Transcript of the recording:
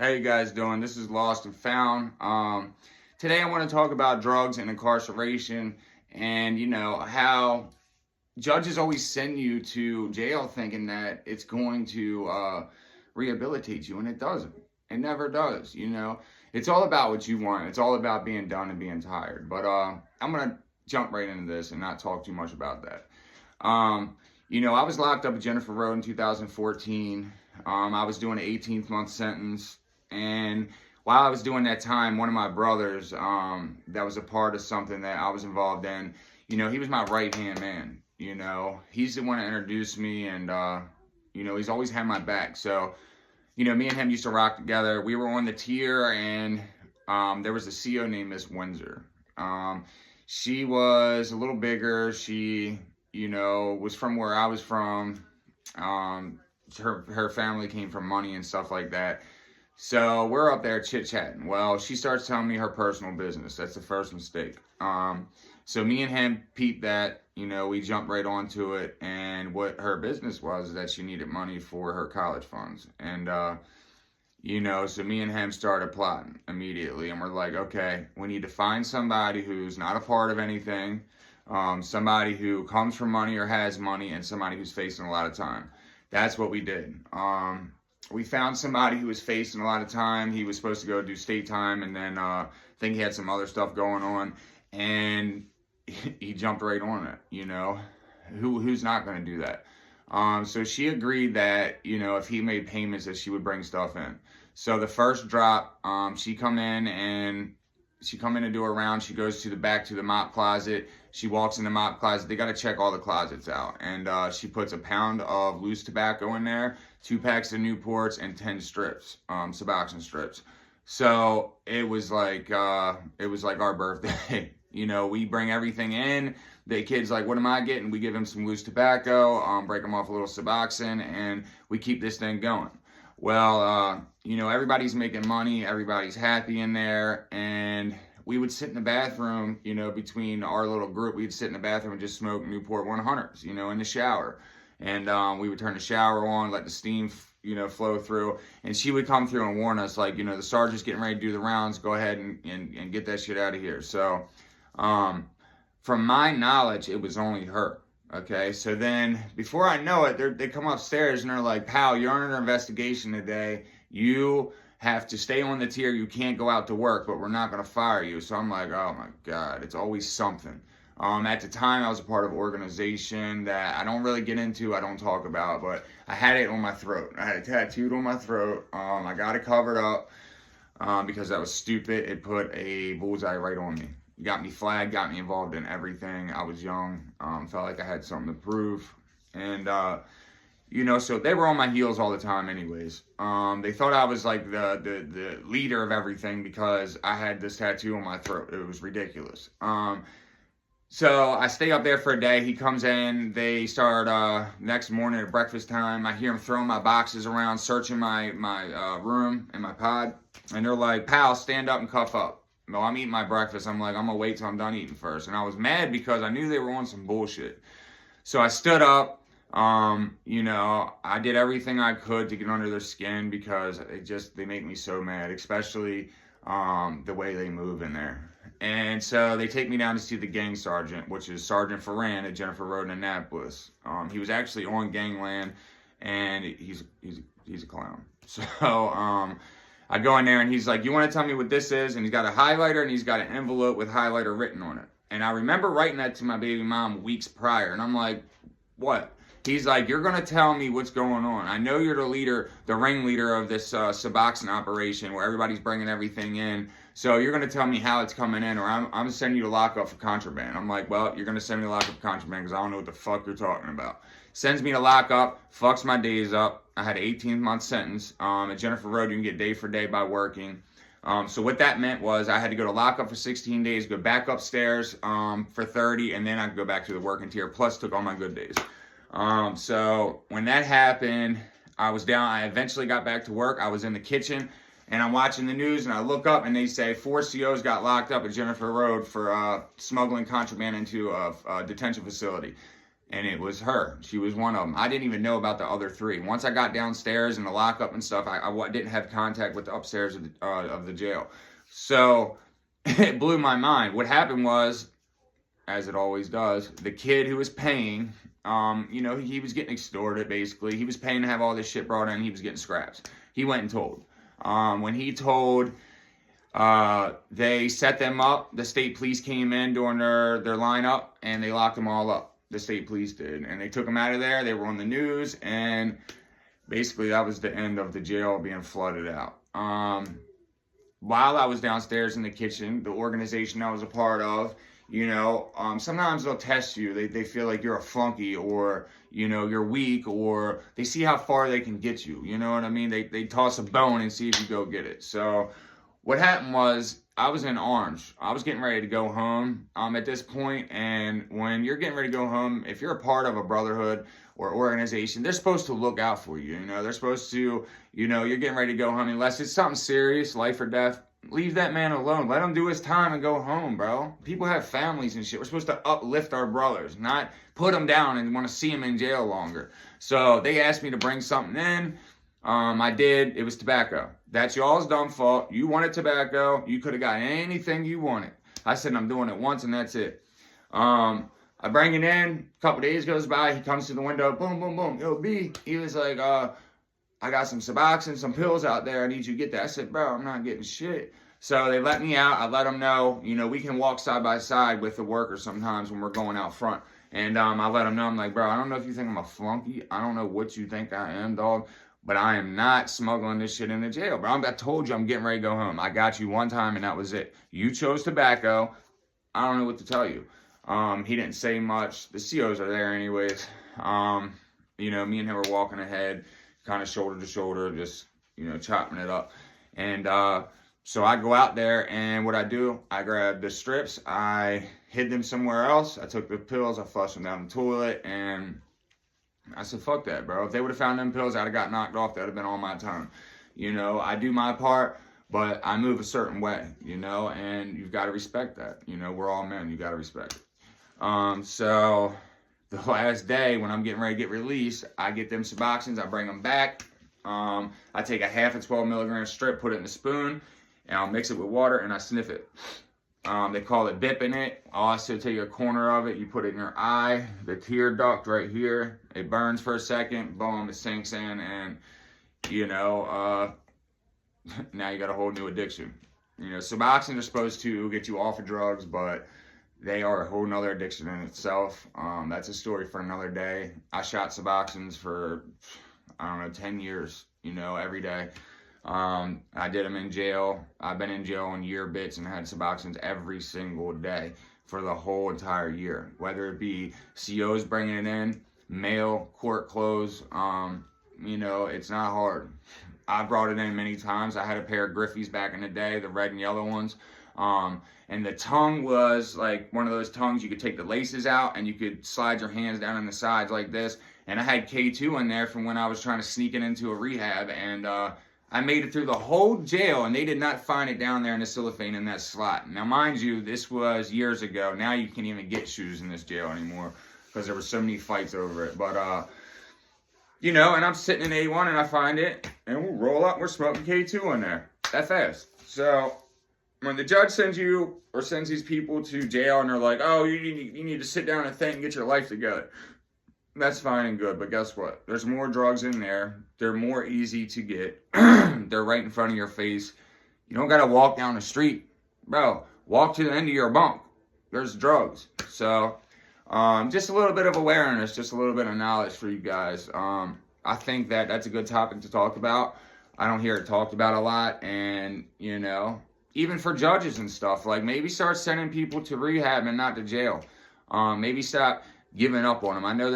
How you guys doing? This is Lost and Found. Today I want to talk about drugs and incarceration, and how judges always send you to jail thinking that it's going to rehabilitate you, and it doesn't. It never does. It's all about what you want. It's all about being done and being tired. But I'm gonna jump right into this and not talk too much about that. I was locked up at Jennifer Road in 2014. I was doing an 18th month sentence. And while I was doing that time, one of my brothers that was a part of something that I was involved in, he was my right hand man. He's the one that introduced me, and he's always had my back. So, me and him used to rock together. We were on the tier, and there was a CO named Miss Windsor. She was a little bigger. She, was from where I was from. Her family came from money and stuff like that. So we're up there chit-chatting. Well, she starts telling me her personal business. That's the first mistake. So me and him peeped that, we jumped right onto it. And what her business was is that she needed money for her college funds. And, so me and him started plotting immediately. And we're like, okay, we need to find somebody who's not a part of anything, somebody who comes from money or has money, and somebody who's facing a lot of time. That's what we did. We found somebody who was facing a lot of time. He was supposed to go do state time, and then I think he had some other stuff going on, and he jumped right on it. Who's not going to do that? So she agreed that, if he made payments, that she would bring stuff in. So the first drop, she come in to do a round. She goes back to the mop closet. She walks in the mop closet. They got to check all the closets out. And she puts a pound of loose tobacco in there, 2 packs of Newports, and 10 strips, Suboxone strips. So it was like our birthday. We bring everything in. The kid's like, what am I getting? We give him some loose tobacco, break him off a little Suboxone, and we keep this thing going. Well, everybody's making money. Everybody's happy in there. And we would sit in the bathroom, between our little group. We'd sit in the bathroom and just smoke Newport 100s, in the shower. And we would turn the shower on, let the steam, flow through. And she would come through and warn us, like, the sergeant's getting ready to do the rounds. Go ahead and get that shit out of here. So from my knowledge, it was only her. Okay, so then before I know it, they come upstairs and they're like, pal, you're under investigation today. You have to stay on the tier. You can't go out to work, but we're not going to fire you. So I'm like, oh my God, it's always something. At the time, I was a part of an organization that I don't really get into, I don't talk about, but I had it on my throat. I had it tattooed on my throat. I got it covered up because that was stupid. It put a bullseye right on me. Got me flagged, got me involved in everything. I was young, felt like I had something to prove. And, so they were on my heels all the time anyways. They thought I was like the leader of everything because I had this tattoo on my throat. It was ridiculous. So I stay up there for a day. He comes in. They start next morning at breakfast time. I hear him throwing my boxes around, searching my room and my pod. And they're like, pal, stand up and cuff up. No, I'm eating my breakfast. I'm like, I'm going to wait till I'm done eating first. And I was mad because I knew they were on some bullshit. So I stood up. I did everything I could to get under their skin because they make me so mad, especially the way they move in there. And so they take me down to see the gang sergeant, which is Sergeant Ferran at Jennifer Road in Annapolis. He was actually on gangland, and he's a clown. So I go in there, and he's like, you want to tell me what this is? And he's got a highlighter, and he's got an envelope with highlighter written on it. And I remember writing that to my baby mom weeks prior, and I'm like, what? He's like, you're going to tell me what's going on. I know you're the leader, the ringleader of this Suboxone operation where everybody's bringing everything in. So you're going to tell me how it's coming in, or I'm going to send you to lockup for contraband. I'm like, well, you're going to send me to lockup for contraband because I don't know what the fuck you're talking about. Sends me to lockup, fucks my days up. I had an 18-month sentence. At Jennifer Road, you can get day for day by working. So what that meant was I had to go to lockup for 16 days, go back upstairs for 30, and then I could go back to the working tier, plus took all my good days. So when that happened, I was down. I eventually got back to work. I was in the kitchen, and I'm watching the news, and I look up, and they say 4 COs got locked up at Jennifer Road for smuggling contraband into a detention facility. and it was her. She was one of them. I didn't even know about the other 3. Once I got downstairs in the lockup and stuff, I didn't have contact with the upstairs of the jail. So it blew my mind. What happened was, as it always does, the kid who was paying, he was getting extorted, basically. He was paying to have all this shit brought in. He was getting scraps. He went and told. When he told, they set them up. The state police came in during their lineup, and they locked them all up. The state police did. And they took them out of there. They were on the news, and basically that was the end of the jail being flooded out. While I was downstairs in the kitchen, the organization I was a part of, sometimes they'll test you. They feel like you're a flunky, or, you're weak, or they see how far they can get you. You know what I mean? They toss a bone and see if you go get it. So what happened was, I was in Orange. I was getting ready to go home at this point, and when you're getting ready to go home, if you're a part of a brotherhood or organization, they're supposed to look out for you. They're supposed to, you're getting ready to go home, unless it's something serious, life or death. Leave that man alone. Let him do his time and go home, bro. People have families and shit. We're supposed to uplift our brothers, not put them down and want to see them in jail longer. So they asked me to bring something in. I did. It was tobacco. That's y'all's dumb fault. You wanted tobacco. You could have got anything you wanted. I said, I'm doing it once and that's it. I bring it in. A couple days goes by. He comes to the window. Boom, boom, boom. Yo, B. He was like, I got some Suboxone, some pills out there. I need you to get that. I said, bro, I'm not getting shit. So they let me out. I let them know, we can walk side by side with the workers sometimes when we're going out front. And I let them know, I'm like, bro, I don't know if you think I'm a flunky. I don't know what you think I am, dog. But I am not smuggling this shit in the jail, bro. I told you I'm getting ready to go home. I got you one time and that was it. You chose tobacco. I don't know what to tell you. He didn't say much. The COs are there anyways. Me and him were walking ahead, kind of shoulder to shoulder, just, chopping it up. And so I go out there, and what I do, I grab the strips, I hid them somewhere else. I took the pills, I flushed them down the toilet, and I said, fuck that, bro. If they would have found them pills, I'd have got knocked off. That would have been all my time. I do my part, but I move a certain way, and you've got to respect that. We're all men. You got to respect it. So the last day when I'm getting ready to get released, I get them Suboxones, I bring them back. I take a half a 12 milligram strip, put it in a spoon, and I'll mix it with water, and I sniff it. They call it dipping it. I'll also take a corner of it, you put it in your eye, the tear duct right here. It burns for a second, boom, it sinks in, and, now you got a whole new addiction. Suboxones are supposed to get you off of drugs, but they are a whole nother addiction in itself. That's a story for another day. I shot Suboxones for, 10 years, every day. I did them in jail. I've been in jail in year bits and had Suboxones every single day for the whole entire year. Whether it be COs bringing it in, mail, court clothes, it's not hard. I brought it in many times. I had a pair of Griffies back in the day, the red and yellow ones. And the tongue was like one of those tongues you could take the laces out and you could slide your hands down on the sides like this. And I had K2 in there from when I was trying to sneak it into a rehab, and I made it through the whole jail, and they did not find it down there in the cellophane in that slot. Now, mind you, this was years ago. Now you can't even get shoes in this jail anymore because there were so many fights over it. But, and I'm sitting in A1, and I find it, and we'll roll up. We're smoking K2 in there. That fast. So when the judge sends you or sends these people to jail, and they're like, oh, you need to sit down and think and get your life together. That's fine and good, but guess what? There's more drugs in there. They're more easy to get. They're right in front of your face. You don't got to walk down the street. Bro, walk to the end of your bunk. There's drugs. So, just a little bit of awareness, just a little bit of knowledge for you guys. I think that's a good topic to talk about. I don't hear it talked about a lot, and, even for judges and stuff, like maybe start sending people to rehab and not to jail. Maybe stop giving up on them. I know